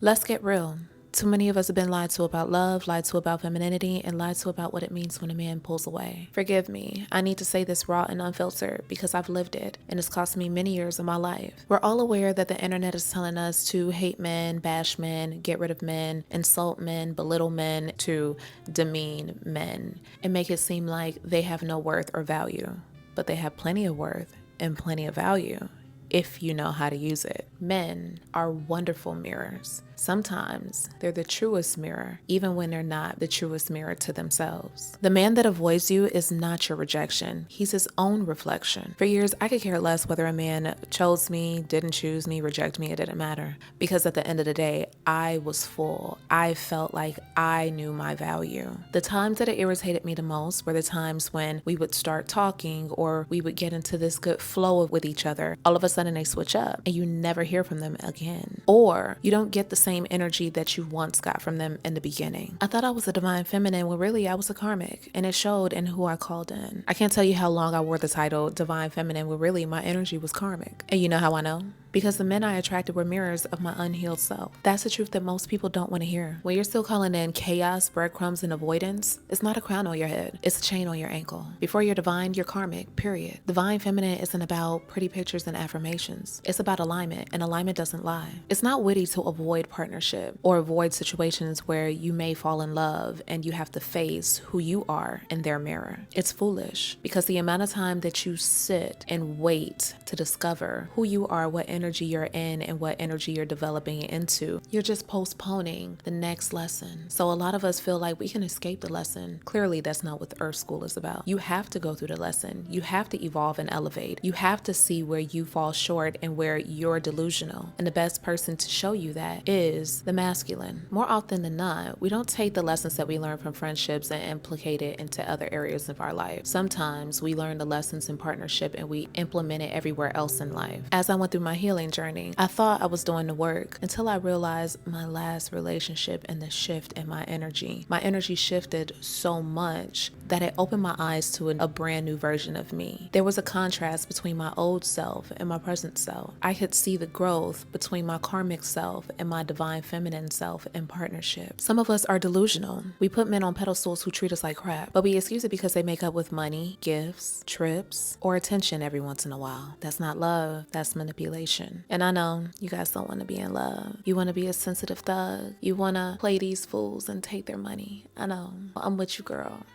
Let's get real. Too many of us have been lied to about love, lied to about femininity, and lied to about what it means when a man pulls away. Forgive me, I need to say this raw and unfiltered because I've lived it, and it's cost me many years of my life. We're all aware that the internet is telling us to hate men, bash men, get rid of men, insult men, belittle men, to demean men, and make it seem like they have no worth or value. But they have plenty of worth and plenty of value if you know how to use it. Men are wonderful mirrors. Sometimes they're the truest mirror, even when they're not the truest mirror to themselves. The man that avoids you is not your rejection. He's his own reflection. For years, I could care less whether a man chose me, didn't choose me, reject me, it didn't matter. Because at the end of the day, I was full. I felt like I knew my value. The times that it irritated me the most were the times when we would start talking or we would get into this good flow with each other. All of a sudden they switch up and you never hear from them again. Or you don't get the same energy that you once got from them in the beginning. I thought I was a divine feminine when really I was a karmic, and it showed in who I called in. I can't tell you how long I wore the title divine feminine when really my energy was karmic. And you know how I know? Because the men I attracted were mirrors of my unhealed self. That's the truth that most people don't want to hear. When you're still calling in chaos, breadcrumbs, and avoidance, it's not a crown on your head, it's a chain on your ankle. Before you're divine, you're karmic, period. Divine feminine isn't about pretty pictures and affirmations. It's about alignment, and alignment doesn't lie. It's not witty to avoid partnership or avoid situations where you may fall in love and you have to face who you are in their mirror. It's foolish because the amount of time that you sit and wait to discover who you are, what energy you're in, and what energy you're developing into, you're just postponing the next lesson. So a lot of us feel like we can escape the lesson. Clearly, that's not what Earth School is about. You have to go through the lesson. You have to evolve and elevate. You have to see where you fall short and where you're delusional. And the best person to show you that is the masculine. More often than not, we don't take the lessons that we learn from friendships and implicate it into other areas of our life. Sometimes we learn the lessons in partnership and we implement it everywhere else in life. As I went through my healing journey, I thought I was doing the work until I realized my last relationship and the shift in my energy. My energy shifted so much that it opened my eyes to a brand new version of me. There was a contrast between my old self and my present self. I could see the growth between my karmic self and my divine feminine self in partnership. Some of us are delusional. We put men on pedestals who treat us like crap, but we excuse it because they make up with money, gifts, trips, or attention every once in a while. That's not love, that's manipulation. And I know you guys don't want to be in love. You want to be a sensitive thug. You want to play these fools and take their money. I know. I'm with you, girl.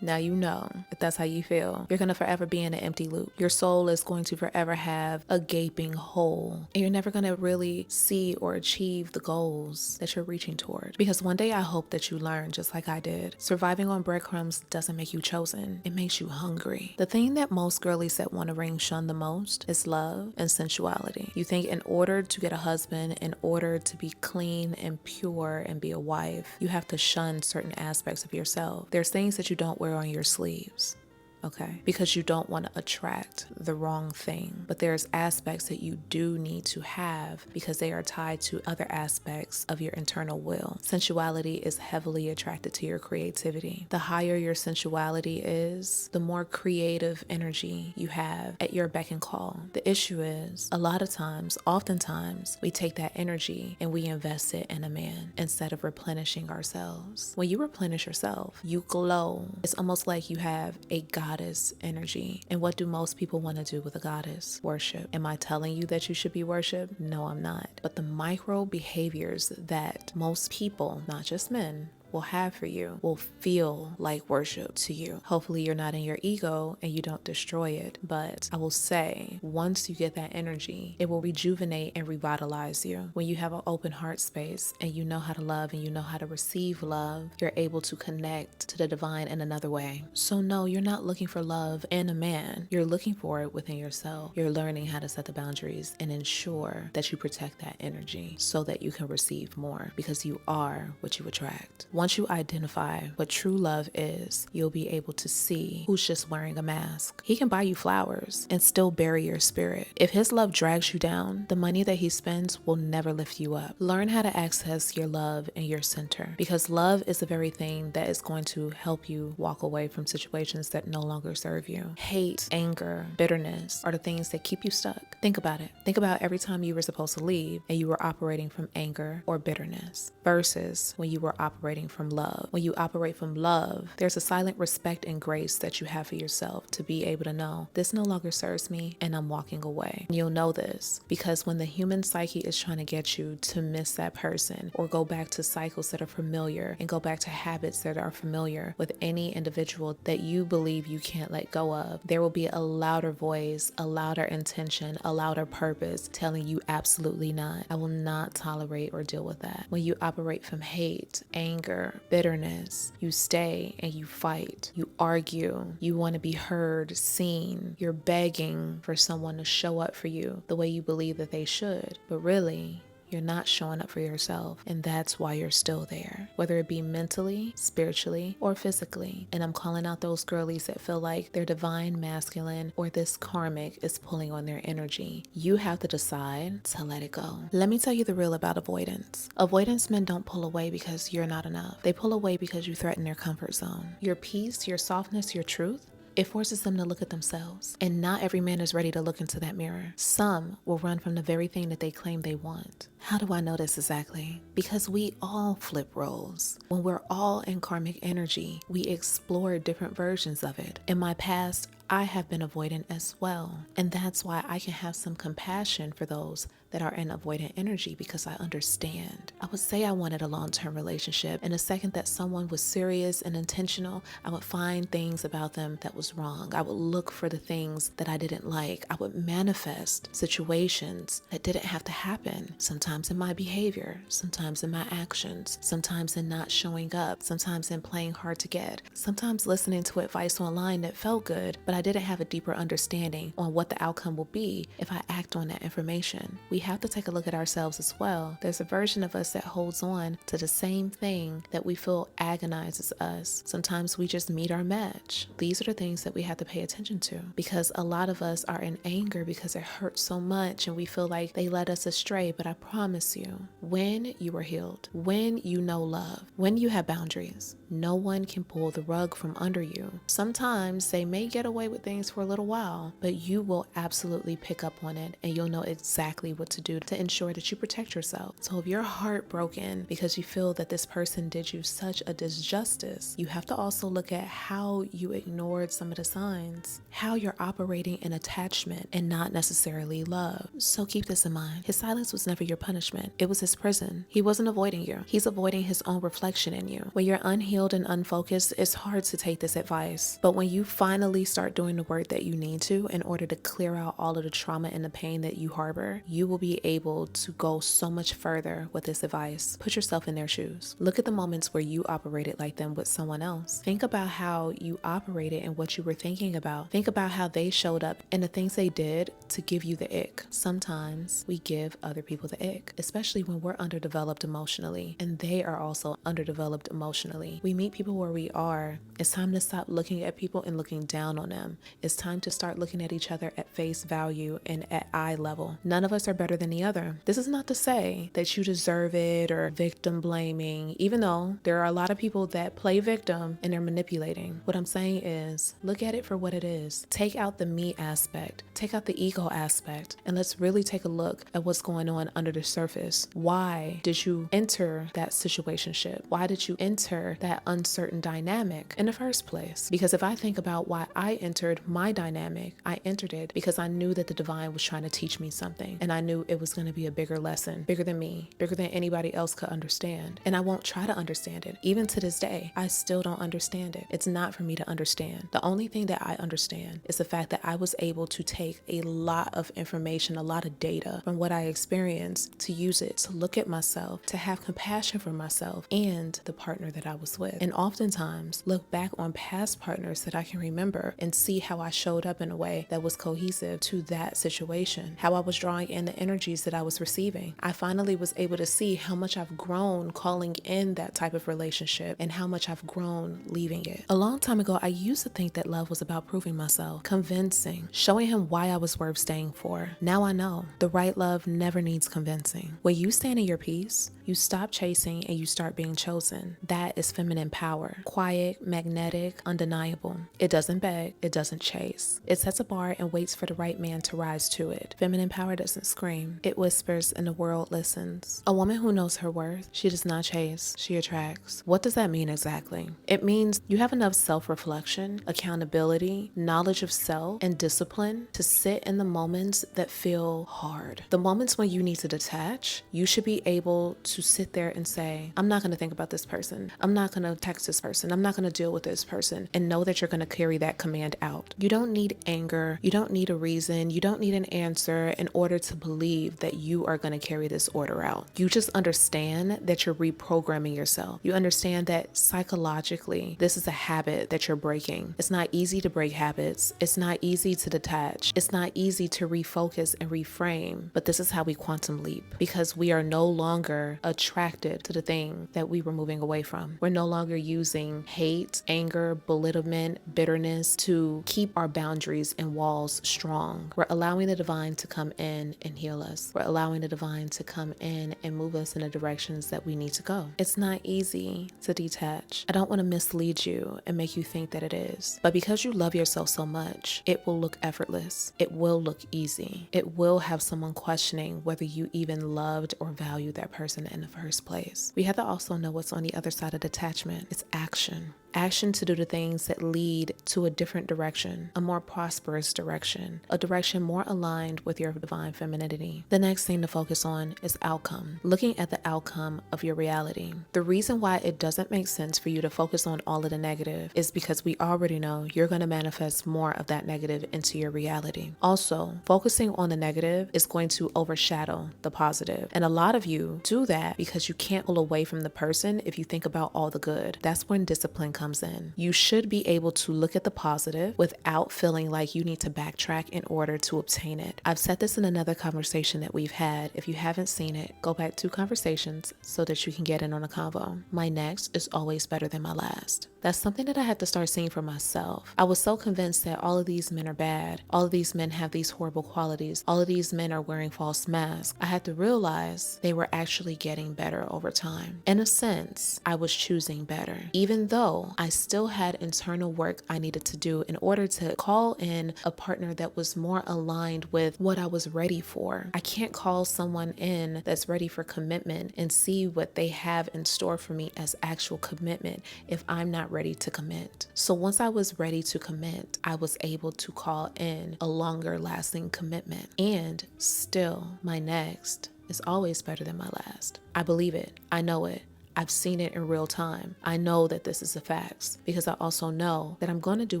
Now you know if that's how you feel, you're going to forever be in an empty loop. Your soul is going to forever have a gaping hole, and you're never going to really see or achieve the goals that you're reaching toward. Because one day I hope that you learn, just like I did, surviving on breadcrumbs doesn't make you chosen. It makes you hungry. The thing that most girlies that want a ring shun the most is love and sensuality. You think in order to get a husband, in order to be clean and pure and be a wife, you have to shun certain aspects of yourself. There's things that you don't wear on your sleeves, okay? Because you don't want to attract the wrong thing. But there's aspects that you do need to have because they are tied to other aspects of your internal will. Sensuality is heavily attracted to your creativity. The higher your sensuality is, the more creative energy you have at your beck and call. The issue is, a lot of times, oftentimes, we take that energy and we invest it in a man instead of replenishing ourselves. When you replenish yourself, you glow. It's almost like you have a goddess energy. And what do most people want to do with a goddess? Worship. Am I telling you that you should be worshiped? No, I'm not. But the micro behaviors that most people, not just men, will have for you will feel like worship to you. Hopefully you're not in your ego and you don't destroy it. But I will say, once you get that energy, it will rejuvenate and revitalize you. When you have an open heart space and you know how to love and you know how to receive love, you're able to connect to the divine in another way. So no, you're not looking for love in a man. You're looking for it within yourself. You're learning how to set the boundaries and ensure that you protect that energy so that you can receive more, because you are what you attract. Once you identify what true love is, you'll be able to see who's just wearing a mask. He can buy you flowers and still bury your spirit. If his love drags you down, the money that he spends will never lift you up. Learn how to access your love and your center, because love is the very thing that is going to help you walk away from situations that no longer serve you. Hate, anger, bitterness are the things that keep you stuck. Think about it. Think about every time you were supposed to leave and you were operating from anger or bitterness versus when you were operating from love. When you operate from love, there's a silent respect and grace that you have for yourself to be able to know this no longer serves me and I'm walking away. And you'll know this because when the human psyche is trying to get you to miss that person or go back to cycles that are familiar and go back to habits that are familiar with any individual that you believe you can't let go of, there will be a louder voice, a louder intention, a louder purpose telling you absolutely not. I will not tolerate or deal with that. When you operate from hate, anger, bitterness, you stay and you fight, you argue, you want to be heard, seen, you're begging for someone to show up for you the way you believe that they should, but really, you're not showing up for yourself, and that's why you're still there, whether it be mentally, spiritually, or physically. And I'm calling out those girlies that feel like their divine masculine or this karmic is pulling on their energy. You have to decide to let it go. Let me tell you the real about avoidance. Avoidance men don't pull away because you're not enough. They pull away because you threaten their comfort zone. Your peace, your softness, your truth, it forces them to look at themselves. And not every man is ready to look into that mirror. Some will run from the very thing that they claim they want. How do I know this exactly? Because we all flip roles. When we're all in karmic energy, we explore different versions of it. In my past, I have been avoidant as well. And that's why I can have some compassion for those that are in avoidant energy, because I understand. I would say I wanted a long-term relationship, and the second that someone was serious and intentional, I would find things about them that was wrong. I would look for the things that I didn't like. I would manifest situations that didn't have to happen. Sometimes in my behavior, sometimes in my actions, sometimes in not showing up, sometimes in playing hard to get, sometimes listening to advice online that felt good, but I didn't have a deeper understanding on what the outcome will be if I act on that information. We have to take a look at ourselves as well. There's a version of us that holds on to the same thing that we feel agonizes us. Sometimes we just meet our match. These are the things that we have to pay attention to, because a lot of us are in anger because it hurts so much and we feel like they led us astray. But I promise you, when you are healed, when you know love, when you have boundaries, no one can pull the rug from under you. Sometimes they may get away with things for a little while, but you will absolutely pick up on it and you'll know exactly what to do to ensure that you protect yourself. So if you're heartbroken because you feel that this person did you such a disjustice, you have to also look at how you ignored some of the signs, how you're operating in attachment and not necessarily love. So keep this in mind. His silence was never your punishment. It was his prison. He wasn't avoiding you. He's avoiding his own reflection in you. When you're unhealed and unfocused, it's hard to take this advice. But when you finally start doing the work that you need to in order to clear out all of the trauma and the pain that you harbor, you will be able to go so much further with this advice. Put yourself in their shoes. Look at the moments where you operated like them with someone else. Think about how you operated and what you were thinking about. Think about how they showed up and the things they did to give you the ick. Sometimes we give other people the ick, especially when we're underdeveloped emotionally and they are also underdeveloped emotionally. We meet people where we are. It's time to stop looking at people and looking down on them. It's time to start looking at each other at face value and at eye level. None of us are better than the other. This is not to say that you deserve it or victim blaming, even though there are a lot of people that play victim and they're manipulating. What I'm saying is look at it for what it is. Take out the me aspect, take out the ego aspect, and let's really take a look at what's going on under the surface. Why did you enter that situationship? Why did you enter that uncertain dynamic in the first place? Because if I think about why I entered my dynamic, I entered it because I knew that the divine was trying to teach me something, and I knew it was going to be a bigger lesson, bigger than me, bigger than anybody else could understand. And I won't try to understand it. Even to this day, I still don't understand it. It's not for me to understand. The only thing that I understand is the fact that I was able to take a lot of information, a lot of data from what I experienced, to use it to look at myself, to have compassion for myself and the partner that I was with. And oftentimes look back on past partners that I can remember and see how I showed up in a way that was cohesive to that situation, how I was drawing in the energies that I was receiving. I finally was able to see how much I've grown calling in that type of relationship and how much I've grown leaving it. A long time ago, I used to think that love was about proving myself, convincing, showing him why I was worth staying for. Now I know the right love never needs convincing. When you stand in your peace, you stop chasing and you start being chosen. That is feminine power. Quiet, magnetic, undeniable. It doesn't beg, it doesn't chase. It sets a bar and waits for the right man to rise to it. Feminine power doesn't scream. It whispers and the world listens. A woman who knows her worth, she does not chase, she attracts. What does that mean exactly? It means you have enough self-reflection, accountability, knowledge of self, and discipline to sit in the moments that feel hard. The moments when you need to detach, you should be able to sit there and say, I'm not going to think about this person. I'm not going to text this person. I'm not going to deal with this person, and know that you're going to carry that command out. You don't need anger. You don't need a reason. You don't need an answer in order to believe that you are going to carry this order out. You just understand that you're reprogramming yourself. You understand that psychologically, this is a habit that you're breaking. It's not easy to break habits. It's not easy to detach. It's not easy to refocus and reframe, but this is how we quantum leap, because we are no longer attracted to the thing that we were moving away from. We're no longer using hate, anger, belittlement, bitterness to keep our boundaries and walls strong. We're allowing the divine to come in and heal us. We're allowing the divine to come in and move us in the directions that we need to go. It's not easy to detach. I don't want to mislead you and make you think that it is. But because you love yourself so much, it will look effortless. It will look easy. It will have someone questioning whether you even loved or valued that person in the first place. We have to also know what's on the other side of detachment. It's action. Action to do the things that lead to a different direction, a more prosperous direction, a direction more aligned with your divine femininity. The next thing to focus on is outcome. Looking at the outcome of your reality. The reason why it doesn't make sense for you to focus on all of the negative is because we already know you're going to manifest more of that negative into your reality. Also, focusing on the negative is going to overshadow the positive. And a lot of you do that because you can't pull away from the person if you think about all the good. That's when discipline comes in. You should be able to look at the positive without feeling like you need to backtrack in order to obtain it. I've said this in another conversation that we've had. If you haven't seen it, go back 2 conversations so that you can get in on a convo. My next is always better than my last. That's something that I had to start seeing for myself. I was so convinced that all of these men are bad. All of these men have these horrible qualities. All of these men are wearing false masks. I had to realize they were actually getting better over time. In a sense, I was choosing better, even though I still had internal work I needed to do in order to call in a partner that was more aligned with what I was ready for. I can't call someone in that's ready for commitment and see what they have in store for me as actual commitment if I'm not ready to commit. So once I was ready to commit, I was able to call in a longer lasting commitment. And still, my next is always better than my last. I believe it. I know it. I've seen it in real time. I know that this is a fact because I also know that I'm going to do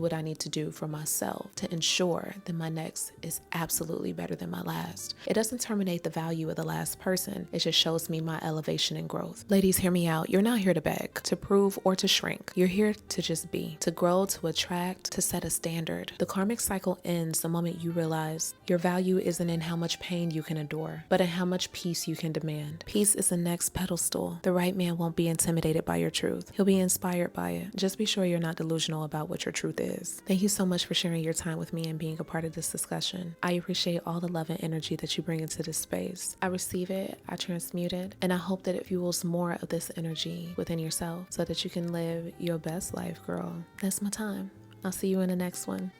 what I need to do for myself to ensure that my next is absolutely better than my last. It doesn't terminate the value of the last person. It just shows me my elevation and growth. Ladies, hear me out. You're not here to beg, to prove, or to shrink. You're here to just be, to grow, to attract, to set a standard. The karmic cycle ends the moment you realize your value isn't in how much pain you can endure, but in how much peace you can demand. Peace is the next pedestal. The right man won't be intimidated by your truth. He'll be inspired by it. Just be sure you're not delusional about what your truth is. Thank you so much for sharing your time with me and being a part of this discussion. I appreciate all the love and energy that you bring into this space. I receive it, I transmute it, and I hope that it fuels more of this energy within yourself so that you can live your best life, girl. That's my time. I'll see you in the next one.